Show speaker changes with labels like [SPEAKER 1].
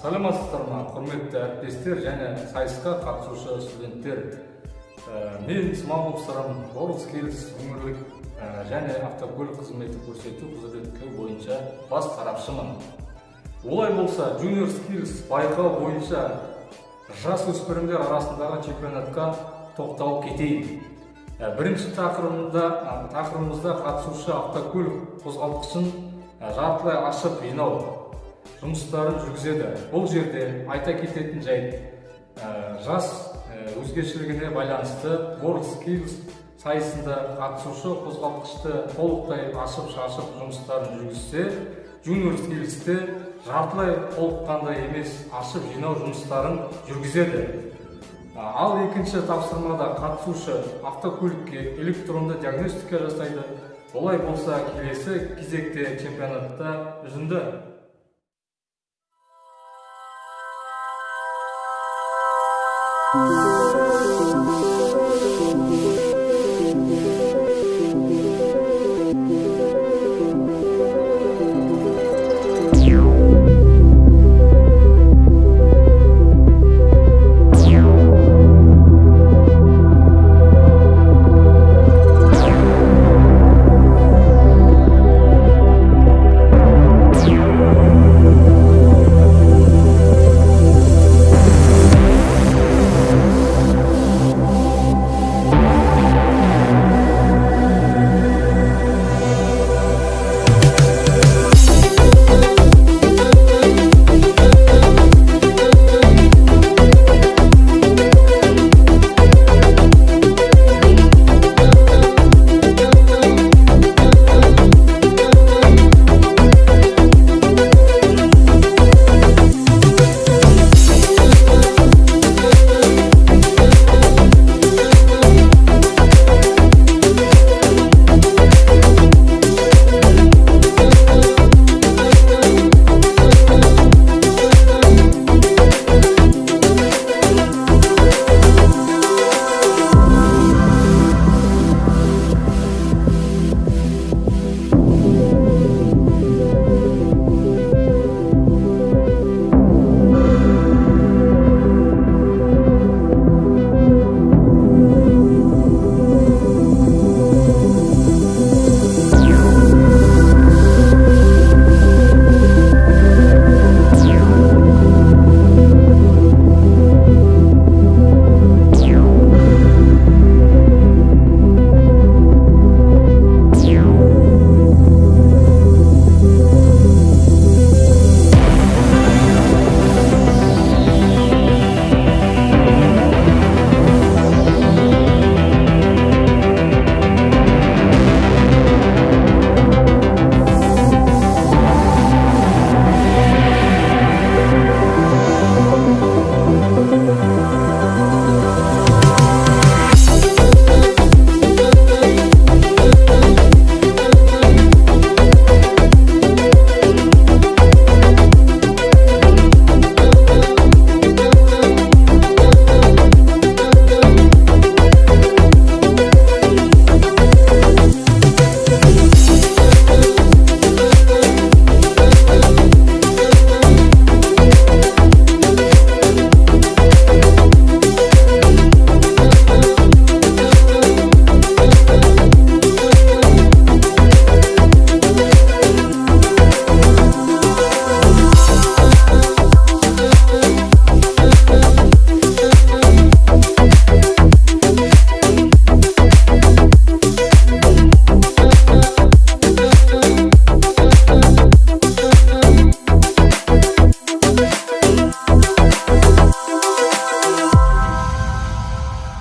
[SPEAKER 1] Саламатсыздар ма, құрметті әріптестер және сайысқа қатысушы студенттер. Мен Смагулов Сырымның WorldSkills өңірлік және автокөлік қызметі көрсету құзыреттілігі бойынша бас сарапшымын. Олай болса, JuniorSkills байқау бойынша жас өспірімдер арасындағы чемпионатқа тоқталып кетейін. Бірінші тақырыбымызда қатысушы автокөлік қозғалысының жартылай ашып жинау жұмыстарын жүргізеді. Бұл жерде айта кететін жайт, жас өзгешілігіне байланысты WorldSkills сайысында қатысушы қозғалтқышты толықтай ашып-шашып жұмыстарын жүргізсе, JuniorSkills'те жартылай толыққанда емес ашып жинау жұмыстарын жүргізеді. Ал екінші тапсырмада қатысушы автокөлікке электронды диагностика жасайды. Олай болса, келесі кезекте чемпионатта үзінді.